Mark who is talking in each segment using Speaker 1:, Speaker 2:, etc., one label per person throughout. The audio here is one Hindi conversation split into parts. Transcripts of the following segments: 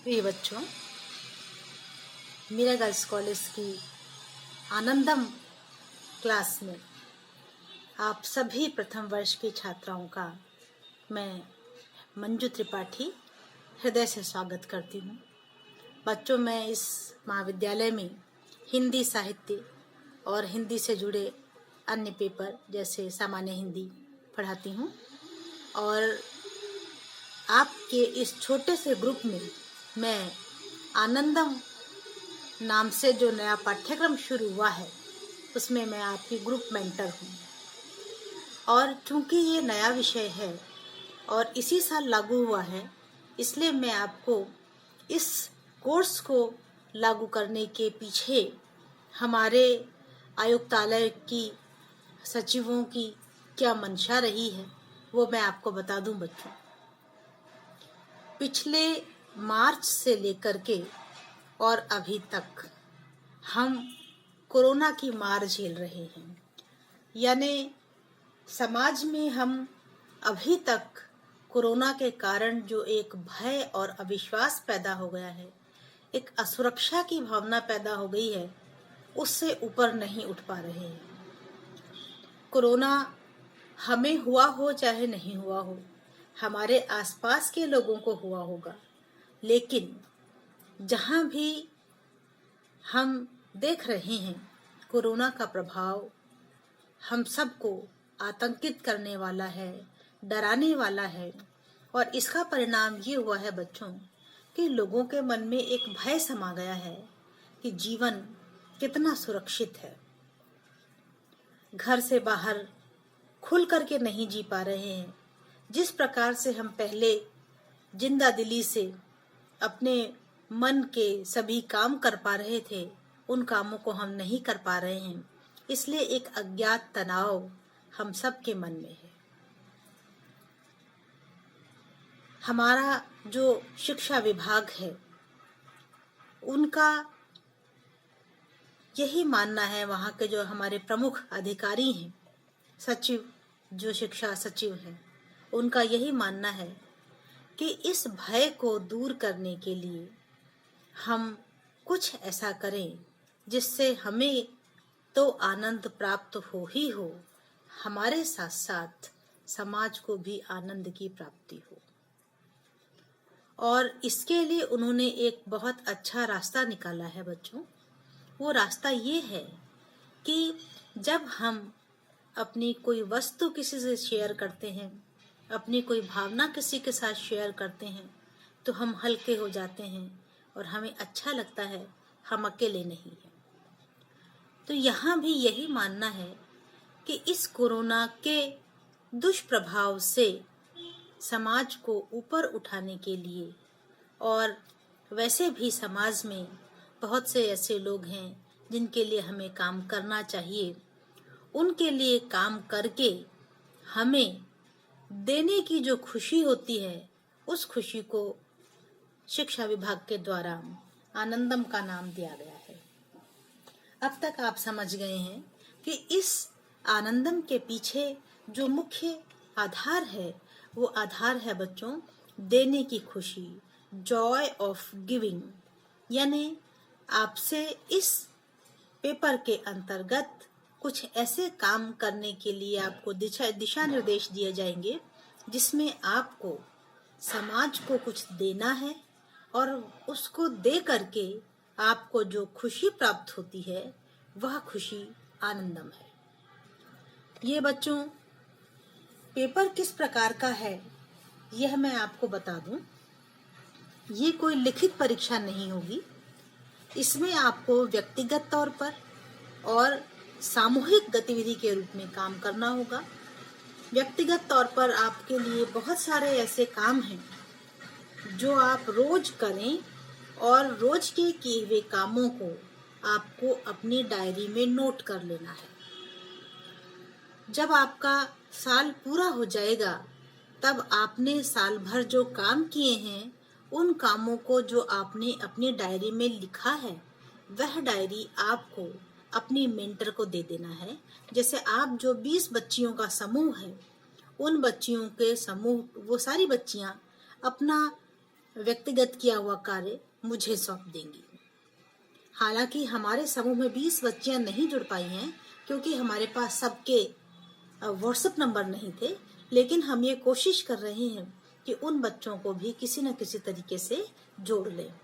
Speaker 1: प्रिय बच्चों, मीरा गर्ल्स कॉलेज की आनंदम क्लास में आप सभी प्रथम वर्ष की छात्राओं का मैं मंजू त्रिपाठी हृदय से स्वागत करती हूँ। बच्चों, मैं इस महाविद्यालय में हिंदी साहित्य और हिंदी से जुड़े अन्य पेपर जैसे सामान्य हिंदी पढ़ाती हूँ और आपके इस छोटे से ग्रुप में मैं आनंदम नाम से जो नया पाठ्यक्रम शुरू हुआ है उसमें मैं आपकी ग्रुप मेंटर हूँ। और चूंकि ये नया विषय है और इसी साल लागू हुआ है, इसलिए मैं आपको इस कोर्स को लागू करने के पीछे हमारे आयुक्तालय की सचिवों की क्या मंशा रही है वो मैं आपको बता दूं। बच्चों, पिछले मार्च से लेकर के और अभी तक हम कोरोना की मार झेल रहे हैं। यानी समाज में हम अभी तक कोरोना के कारण जो एक भय और अविश्वास पैदा हो गया है, एक असुरक्षा की भावना पैदा हो गई है, उससे ऊपर नहीं उठ पा रहे हैं। कोरोना हमें हुआ हो चाहे नहीं हुआ हो, हमारे आसपास के लोगों को हुआ होगा, लेकिन जहाँ भी हम देख रहे हैं कोरोना का प्रभाव हम सबको आतंकित करने वाला है, डराने वाला है। और इसका परिणाम ये हुआ है बच्चों कि लोगों के मन में एक भय समा गया है कि जीवन कितना सुरक्षित है। घर से बाहर खुल करके नहीं जी पा रहे हैं। जिस प्रकार से हम पहले जिंदा दिली से अपने मन के सभी काम कर पा रहे थे, उन कामों को हम नहीं कर पा रहे हैं। इसलिए एक अज्ञात तनाव हम सब के मन में है। हमारा जो शिक्षा विभाग है उनका यही मानना है, वहाँ के जो हमारे प्रमुख अधिकारी हैं, सचिव जो शिक्षा सचिव हैं, उनका यही मानना है कि इस भय को दूर करने के लिए हम कुछ ऐसा करें जिससे हमें तो आनंद प्राप्त हो ही हो, हमारे साथ साथ समाज को भी आनंद की प्राप्ति हो। और इसके लिए उन्होंने एक बहुत अच्छा रास्ता निकाला है बच्चों। वो रास्ता ये है कि जब हम अपनी कोई वस्तु किसी से शेयर करते हैं, अपनी कोई भावना किसी के साथ शेयर करते हैं, तो हम हल्के हो जाते हैं और हमें अच्छा लगता है, हम अकेले नहीं हैं। तो यहाँ भी यही मानना है कि इस कोरोना के दुष्प्रभाव से समाज को ऊपर उठाने के लिए, और वैसे भी समाज में बहुत से ऐसे लोग हैं जिनके लिए हमें काम करना चाहिए, उनके लिए काम करके हमें देने की जो खुशी होती है, उस खुशी को शिक्षा विभाग के द्वारा आनंदम का नाम दिया गया है। अब तक आप समझ गए हैं कि इस आनंदम के पीछे जो मुख्य आधार है वो आधार है बच्चों देने की खुशी, जॉय ऑफ गिविंग। यानी आपसे इस पेपर के अंतर्गत कुछ ऐसे काम करने के लिए आपको दिशा निर्देश दिए जाएंगे जिसमें आपको समाज को कुछ देना है और उसको दे करके आपको जो खुशी प्राप्त होती है वह खुशी आनंदम है। ये बच्चों पेपर किस प्रकार का है यह मैं आपको बता दूं। ये कोई लिखित परीक्षा नहीं होगी। इसमें आपको व्यक्तिगत तौर पर और सामूहिक गतिविधि के रूप में काम करना होगा। व्यक्तिगत तौर पर आपके लिए बहुत सारे ऐसे काम हैं जो आप रोज करें और रोज के किए हुए कामों को आपको अपनी डायरी में नोट कर लेना है। जब आपका साल पूरा हो जाएगा तब आपने साल भर जो काम किए हैं उन कामों को जो आपने अपनी डायरी में लिखा है वह डायरी आपको अपनी मेंटर को दे देना है। जैसे आप जो 20 बच्चियों का समूह है, उन बच्चियों के समूह वो सारी बच्चियां अपना व्यक्तिगत किया हुआ कार्य मुझे सौंप देंगी। हालांकि हमारे समूह में 20 बच्चियां नहीं जुड़ पाई हैं क्योंकि हमारे पास सबके व्हाट्सएप नंबर नहीं थे, लेकिन हम ये कोशिश कर रहे हैं कि उन बच्चों को भी किसी न किसी तरीके से जोड़ लें।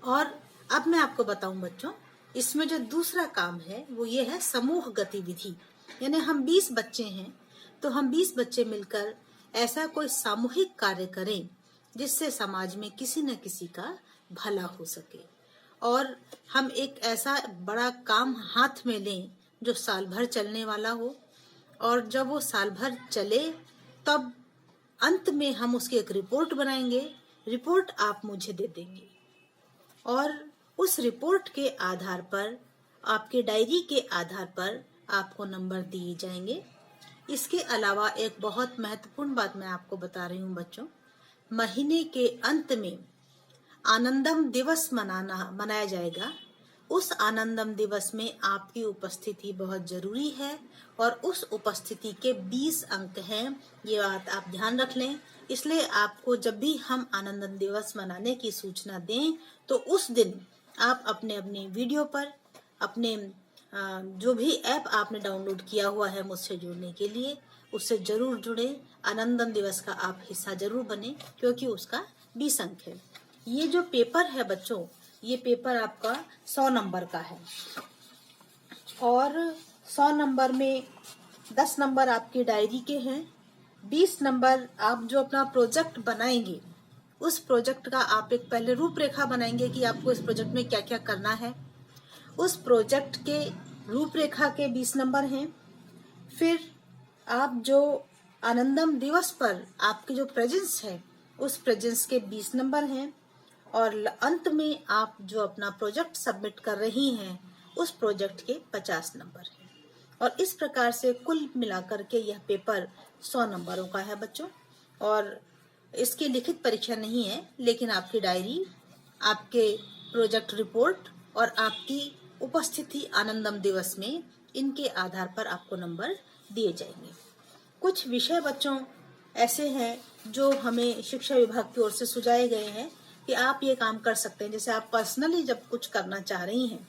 Speaker 1: और अब मैं आपको बताऊं बच्चों, इसमें जो दूसरा काम है वो ये है समूह गतिविधि। यानी हम 20 बच्चे हैं तो हम 20 बच्चे मिलकर ऐसा कोई सामूहिक कार्य करें जिससे समाज में किसी न किसी का भला हो सके, और हम एक ऐसा बड़ा काम हाथ में लें जो साल भर चलने वाला हो, और जब वो साल भर चले तब अंत में हम उसकी एक रिपोर्ट बनाएंगे। रिपोर्ट आप मुझे दे देंगे और उस रिपोर्ट के आधार पर, आपके डायरी के आधार पर आपको नंबर दिए जाएंगे। इसके अलावा एक बहुत महत्वपूर्ण बात मैं आपको बता रही हूँ बच्चों, महीने के अंत में आनंदम दिवस मनाया जाएगा। उस आनंदम दिवस में आपकी उपस्थिति बहुत जरूरी है और उस उपस्थिति के 20 अंक हैं, ये बात आप ध्यान रख लें। इसलिए आपको जब भी हम आनंदम दिवस मनाने की सूचना दें तो उस दिन आप अपने अपने वीडियो पर अपने जो भी ऐप आपने डाउनलोड किया हुआ है मुझसे जुड़ने के लिए, उससे जरूर जुड़े। आनंदम दिवस का आप हिस्सा जरूर बने क्योंकि उसका 20 अंक है। ये जो पेपर है बच्चों, ये पेपर आपका 100 नंबर का है और 100 नंबर में 10 नंबर आपकी डायरी के हैं। 20 नंबर आप जो अपना प्रोजेक्ट बनाएंगे उस प्रोजेक्ट का आप एक पहले रूपरेखा बनाएंगे कि आपको इस प्रोजेक्ट में क्या क्या करना है। उस प्रोजेक्ट के रूपरेखा के 20 नंबर हैं। फिर आप जो आनंदम दिवस पर आपके जो प्रेजेंस है उस प्रेजेंस के 20 नंबर हैं और अंत में आप जो अपना प्रोजेक्ट सबमिट कर रही हैं उस प्रोजेक्ट के 50 नंबर हैं। और इस प्रकार से कुल मिलाकर के यह पेपर 100 नंबरों का है बच्चों। और इसकी लिखित परीक्षा नहीं है, लेकिन आपकी डायरी, आपके प्रोजेक्ट रिपोर्ट और आपकी उपस्थिति आनंदम दिवस में, इनके आधार पर आपको नंबर दिए जाएंगे। कुछ विषय बच्चों ऐसे हैं जो हमें शिक्षा विभाग की ओर से सुझाए गए हैं कि आप ये काम कर सकते हैं। जैसे आप पर्सनली जब कुछ करना चाह रही हैं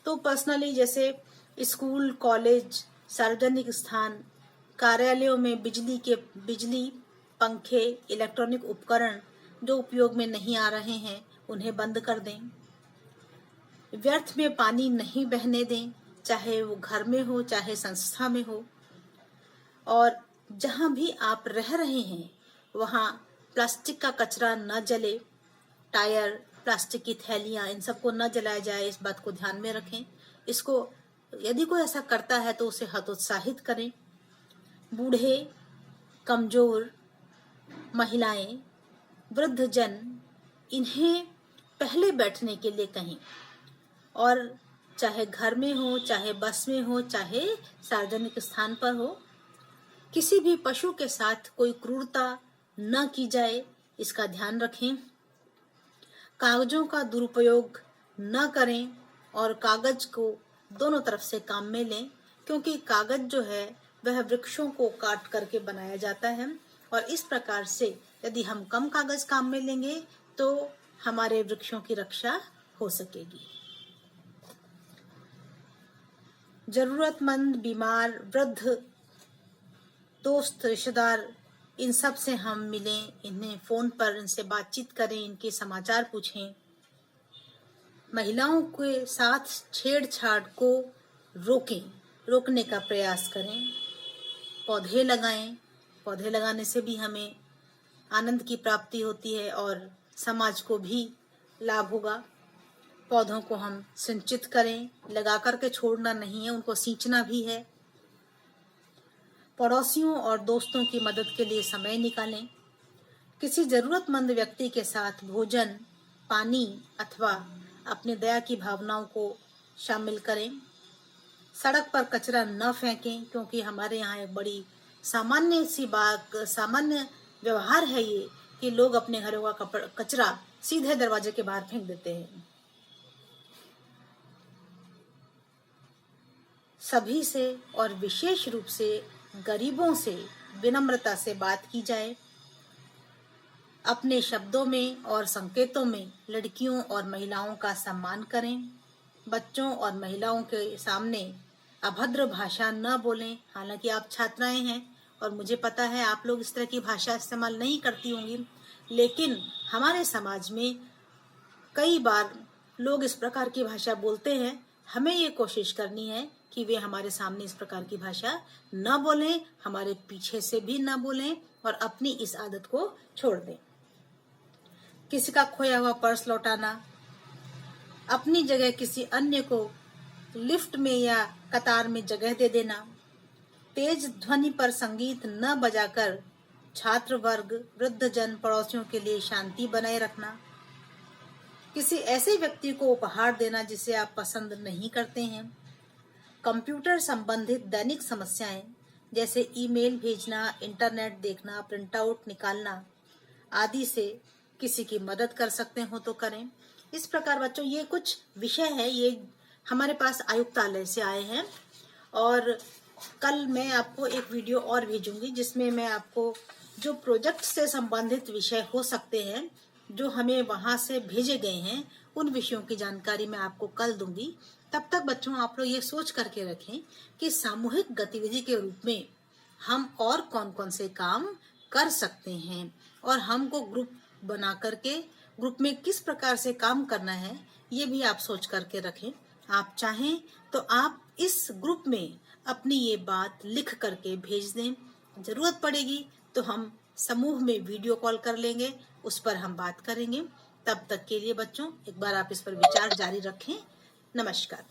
Speaker 1: तो पर्सनली जैसे स्कूल, कॉलेज, सार्वजनिक स्थान, कार्यालयों में बिजली, पंखे, इलेक्ट्रॉनिक उपकरण जो उपयोग में नहीं आ रहे हैं उन्हें बंद कर दें। व्यर्थ में पानी नहीं बहने दें, चाहे वो घर में हो चाहे संस्था में हो। और जहां भी आप रह रहे हैं वहां प्लास्टिक का कचरा न जले, टायर, प्लास्टिक की थैलियां, इन सबको न जलाया जाए, इस बात को ध्यान में रखें। इसको यदि कोई ऐसा करता है तो उसे हतोत्साहित करें। बूढ़े, कमजोर, महिलाएं, वृद्धजन, इन्हें पहले बैठने के लिए कहें। और चाहे घर में हो, चाहे बस में हो, चाहे सार्वजनिक स्थान पर हो, किसी भी पशु के साथ कोई क्रूरता न की जाए, इसका ध्यान रखें। कागजों का दुरुपयोग न करें और कागज को दोनों तरफ से काम में लें, क्योंकि कागज जो है वह वृक्षों को काट करके बनाया जाता है और इस प्रकार से यदि हम कम कागज काम में लेंगे तो हमारे वृक्षों की रक्षा हो सकेगी। जरूरतमंद, बीमार, वृद्ध, दोस्त, रिश्तेदार, इन सब से हम मिलें, इन्हें फोन पर इनसे बातचीत करें, इनके समाचार पूछें। महिलाओं के साथ छेड़छाड़ को रोकने का प्रयास करें। पौधे लगाएं, पौधे लगाने से भी हमें आनंद की प्राप्ति होती है और समाज को भी लाभ होगा। पौधों को हम सिंचित करें, लगा करके छोड़ना नहीं है, उनको सींचना भी है। पड़ोसियों और दोस्तों की मदद के लिए समय निकालें। किसी जरूरतमंद व्यक्ति के साथ भोजन, पानी अथवा अपनी दया की भावनाओं को शामिल करें। सड़क पर कचरा न फेंकें, क्योंकि हमारे यहाँ एक बड़ी सामान्य व्यवहार है ये कि लोग अपने घरों का कचरा सीधे दरवाजे के बाहर फेंक देते हैं। सभी से और विशेष रूप से गरीबों से विनम्रता से बात की जाए। अपने शब्दों में और संकेतों में लड़कियों और महिलाओं का सम्मान करें। बच्चों और महिलाओं के सामने अभद्र भाषा न बोलें। हालांकि आप छात्राएं हैं और मुझे पता है आप लोग इस तरह की भाषा इस्तेमाल नहीं करती होंगी, लेकिन हमारे समाज में कई बार लोग इस प्रकार की भाषा बोलते हैं। हमें ये कोशिश करनी है कि वे हमारे सामने इस प्रकार की भाषा न बोलें, हमारे पीछे से भी न बोलें और अपनी इस आदत को छोड़ दें। किसी का खोया हुआ पर्स लौटाना, अपनी जगह किसी अन्य को लिफ्ट में या कतार में जगह दे देना, तेज ध्वनि पर संगीत न बजाकर छात्र वर्ग, वृद्धजन, पड़ोसियों के लिए शांति बनाए रखना, किसी ऐसे व्यक्ति को उपहार देना जिसे आप पसंद नहीं करते हैं, कंप्यूटर संबंधित दैनिक समस्याएं जैसे ईमेल भेजना, इंटरनेट देखना, प्रिंट आउट निकालना आदि से किसी की मदद कर सकते हो तो करें। इस प्रकार बच्चों ये कुछ विषय है, ये हमारे पास आयुक्तालय से आए हैं और कल मैं आपको एक वीडियो और भेजूंगी जिसमें मैं आपको जो प्रोजेक्ट से संबंधित विषय हो सकते हैं जो हमें वहां से भेजे गए हैं उन विषयों की जानकारी मैं आपको कल दूंगी। तब तक बच्चों आप लोग ये सोच करके रखें कि सामूहिक गतिविधि के रूप में हम और कौन कौन से काम कर सकते हैं और हमको ग्रुप बना करके ग्रुप में किस प्रकार से काम करना है ये भी आप सोच करके रखें। आप चाहें तो आप इस ग्रुप में अपनी ये बात लिख करके भेज दें। जरूरत पड़ेगी तो हम समूह में वीडियो कॉल कर लेंगे, उस पर हम बात करेंगे। तब तक के लिए बच्चों एक बार आप इस पर विचार जारी रखें। नमस्कार।